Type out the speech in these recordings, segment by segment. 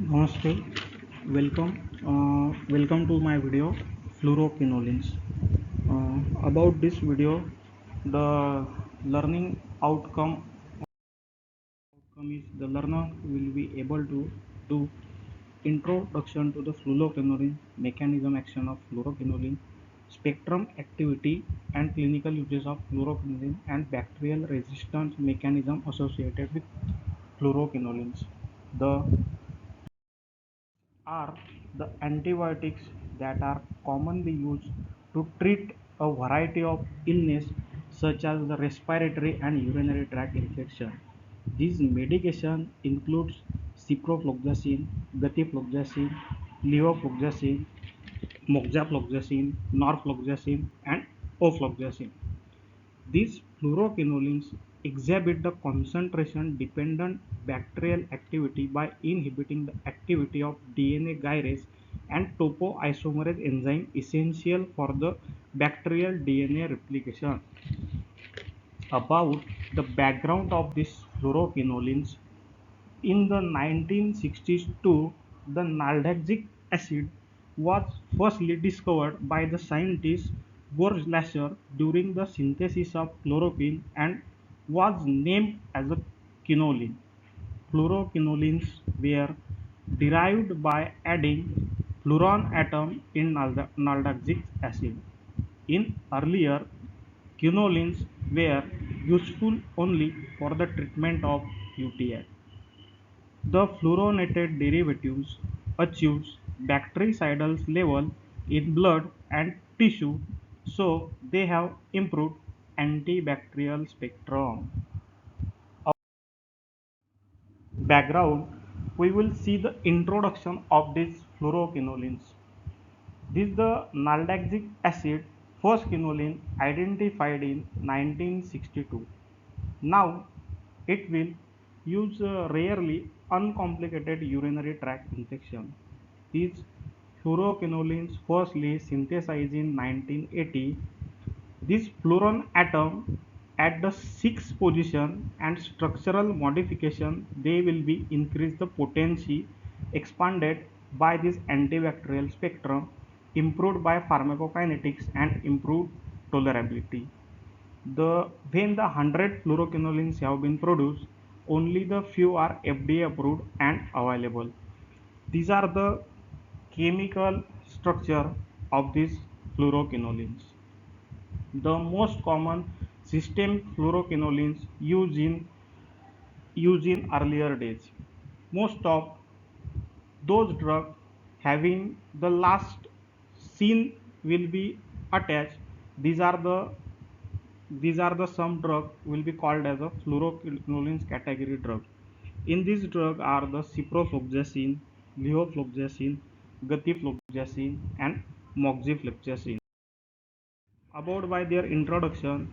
Namaste, welcome to my video fluoroquinolines. About this video, the learning outcome is the learner will be able to do introduction to the fluoroquinoline, mechanism action of fluoroquinoline, spectrum activity and clinical uses of fluoroquinoline, and bacterial resistance mechanism associated with fluoroquinolines. The are the antibiotics that are commonly used to treat a variety of illness such as the respiratory and urinary tract infection. These medication includes ciprofloxacin, gatifloxacin, levofloxacin, moxifloxacin, norfloxacin, and ofloxacin. These fluoroquinolines exhibit the concentration-dependent bacterial activity by inhibiting the activity of DNA gyrase and topoisomerase enzyme essential for the bacterial DNA replication. About the background of these fluoroquinolines, in the 1962, the naldaxic acid was firstly discovered by the scientist Borglasser during the synthesis of chloroquine and was named as a quinoline. Fluoroquinolines were derived by adding fluorine atom in naldaxic acid. In earlier, quinolines were useful only for the treatment of UTI. The fluorinated derivatives achieves bactericidal level in blood and tissue, so they have improved antibacterial spectrum. Background, we will see the introduction of these fluoroquinolines. This is the naldaxic acid, first quinoline identified in 1962. Now, it will use rarely uncomplicated urinary tract infection. These fluoroquinolines firstly synthesized in 1980. This fluorine atom at the sixth position and structural modification they will be increase the potency expanded by this antibacterial spectrum, improved by pharmacokinetics and improved tolerability. When the 100 fluoroquinolines have been produced, only the few are FDA approved and available. These are the chemical structure of these fluoroquinolines. The most common systemic fluoroquinolines used in earlier days. Most of those drugs having the last scene will be attached. These are the some drug will be called as a fluoroquinolines category drug. In this drug are the ciprofloxacin, levofloxacin, gatifloxacin, and moxifloxacin. About by their introduction,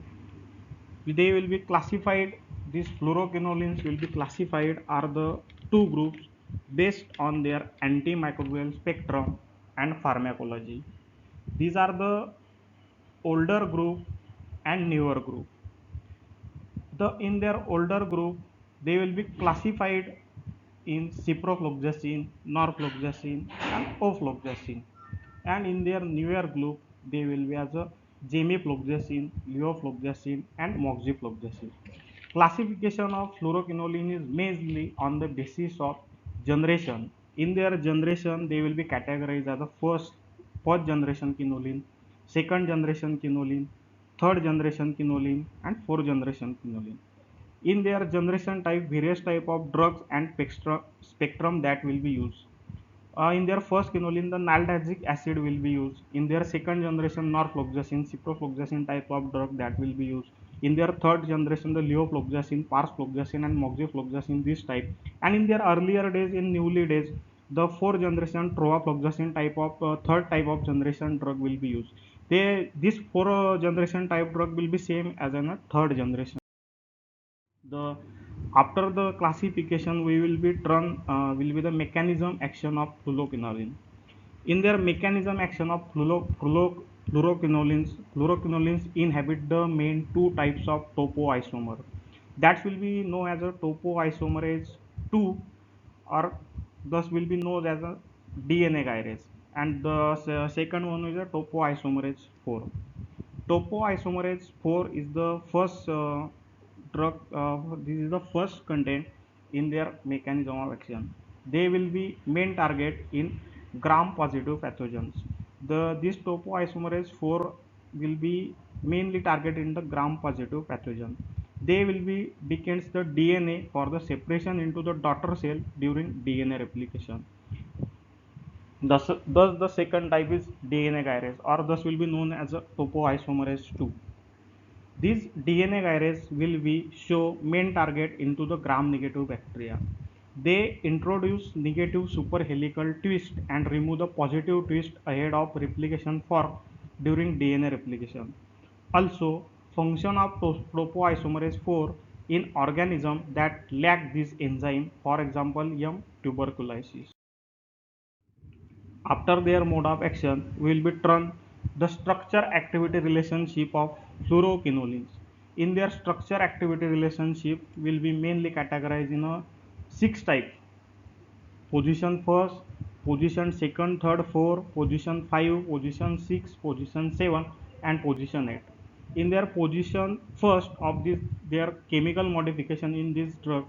they will be classified. These fluoroquinolines will be classified are the two groups based on their antimicrobial spectrum and pharmacology. These are the older group and newer group. In their older group, they will be classified in ciprofloxacin, norfloxacin, and ofloxacin. And in their newer group, they will be as a gemifloxacin, levofloxacin, and moxifloxacin. Classification of fluoroquinoline is mainly on the basis of generation. In their generation, they will be categorized as the first generation quinoline, second generation quinoline, third generation quinoline, and fourth generation quinoline. In their generation type, various type of drugs and spectrum that will be used. In their first quinoline, the naldaxic acid will be used. In their second generation, norfloxacin, ciprofloxacin type of drug that will be used. In their third generation, the levofloxacin, parsfloxacin, and moxifloxacin, this type. And in their earlier days, in newly days, the fourth generation trovafloxacin type of third type of generation drug will be used. This four generation type drug will be same as in a third generation. The After the classification, we will be the mechanism action of fluoroquinoline. In their mechanism action of fluoroquinolines inhabit the main two types of topoisomer that will be known as a topoisomerase 2 or thus will be known as a DNA gyrase. And the second one is a topoisomerase 4. Topoisomerase 4 is the first drug, this is the first content in their mechanism of action. They will be main target in gram positive pathogens. This topoisomerase 4 will be mainly targeted in the gram positive pathogen. They will be decays the DNA for the separation into the daughter cell during DNA replication. Thus the second type is DNA gyrase, or thus will be known as a topoisomerase 2. This DNA gyrase will be show main target into the gram-negative bacteria. They introduce negative superhelical twist and remove the positive twist ahead of replication for during DNA replication. Also, function of topoisomerase 4 in organism that lack this enzyme, for example, tuberculosis. After their mode of action, we will be turn the structure-activity relationship of fluoroquinolines. In their structure-activity relationship will be mainly categorized in a 6 types: position first, position second, third, fourth, position 5, position 6, position 7, and position 8. In their position first of this their chemical modification in this drug,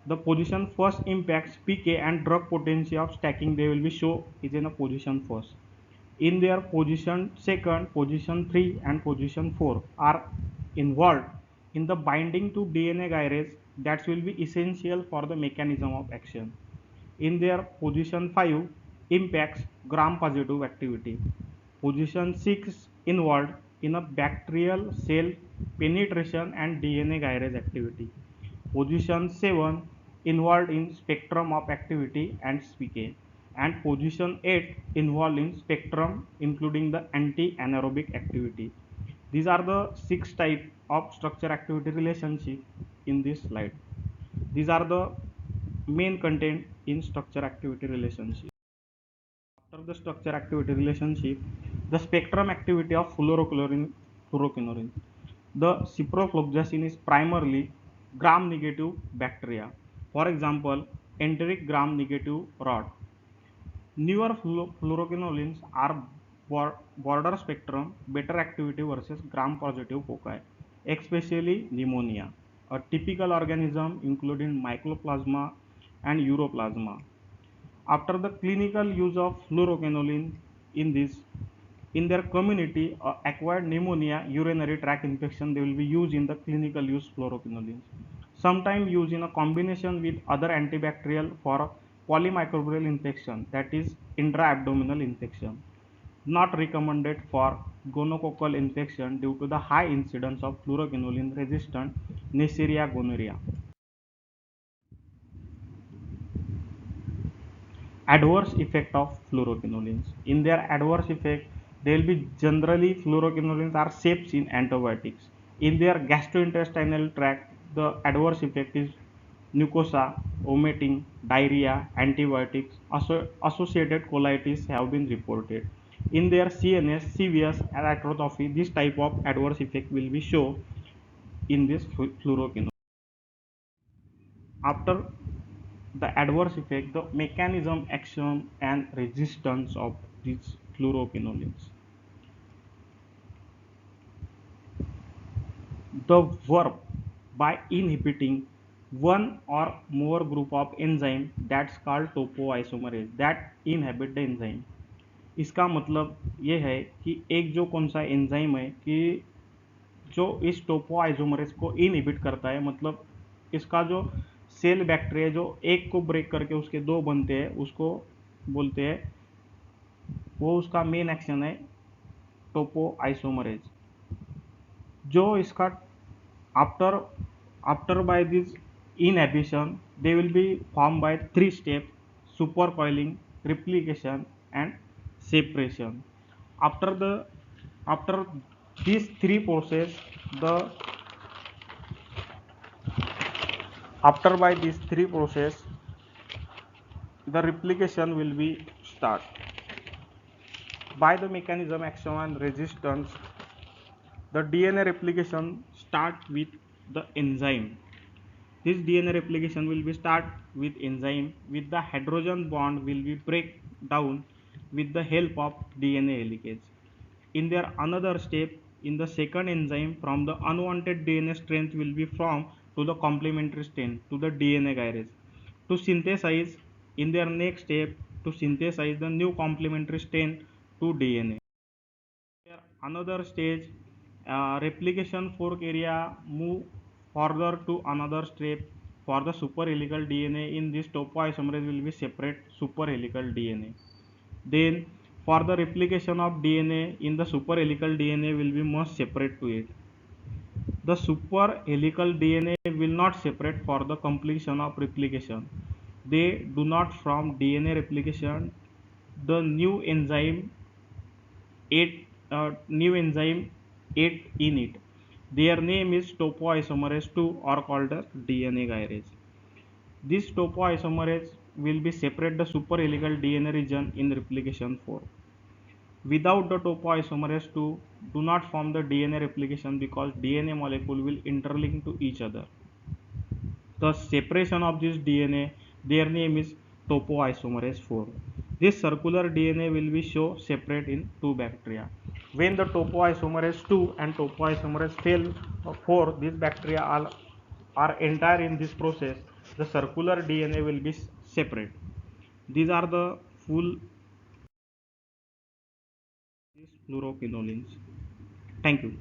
the position first impacts pK and drug potency of stacking. They will be show is in a position first. In their position second, position 3, and position 4 are involved in the binding to DNA gyrase that will be essential for the mechanism of action. In their position 5 impacts gram positive activity. Position 6 involved in a bacterial cell penetration and DNA gyrase activity. Position 7 involved in spectrum of activity and PK, and position 8 involved in spectrum including the anti-anaerobic activity. These are the 6 types of structure activity relationship in this slide. These are the main content in structure activity relationship. After the structure activity relationship, the spectrum activity of fluoroquinolone. The ciprofloxacin is primarily gram negative bacteria. For example, enteric gram negative rod. Newer fluoroquinolones are broader spectrum, better activity versus gram positive foci, especially pneumonia, a typical organism including mycoplasma and uroplasma. After the clinical use of fluoroquinolone in this, in their community, acquired pneumonia, urinary tract infection, they will be used in the clinical use fluoroquinolones. Sometimes used in a combination with other antibacterial for polymicrobial infection, that is intra-abdominal infection. Not recommended for gonococcal infection due to the high incidence of fluoroquinolone resistant Neisseria gonorrhea. Adverse effect of fluoroquinolones. In their adverse effect, they will be generally fluoroquinolones are safe in antibiotics. In their gastrointestinal tract, the adverse effect is mucosa, vomiting, diarrhea, antibiotics, associated colitis have been reported. In their CNS, severe erythropathy, this type of adverse effect will be shown in this fluoroquinolone. After the adverse effect, the mechanism, action, and resistance of these fluoroquinolones. The verb by inhibiting one or more group of enzyme that's called topoisomerase that inhibit the enzyme. इसका मतलब ये है कि एक जो कौन सा enzyme है कि जो इस टोपोआइसोमरेज को इनहिबिट करता है, मतलब इसका जो सेल बैक्टीरिया जो एक को ब्रेक करके उसके दो बनते हैं उसको बोलते हैं, वो उसका मेन एक्शन है टोपोआइसोमरेज। जो इसका after after by this inhibition they will be form by 3 step: super coiling, replication, and separation. After the after these 3 process, the after by these 3 process, the replication will be start. By the mechanism, action, and resistance, the DNA replication start with the enzyme. This DNA replication will be start with enzyme with the hydrogen bond will be break down with the help of DNA helicase. In their another step, in the second enzyme from the unwanted DNA strength will be formed to the complementary strength to the DNA gyrase to synthesize in their next step to synthesize the new complementary strength to DNA. Another stage, replication fork area move further to another step for the superhelical DNA. In this topoisomerase will be separate superhelical DNA. Then for the replication of DNA in the superhelical DNA will be most separate to it. The superhelical DNA will not separate for the completion of replication. They do not form DNA replication. The new enzyme 8 in it. Their name is topoisomerase 2 or called as DNA gyrase. This topoisomerase will be separate the superhelical DNA region in replication fork. Without the topoisomerase 2 do not form the DNA replication because DNA molecule will interlink to each other. The separation of this DNA, their name is topoisomerase 4. This circular DNA will be show separate in two bacteria. When the topoisomerase 2 and topoisomerase 4, these bacteria are entire in this process, the circular DNA will be separate. These are the full fluoroquinolines. Thank you.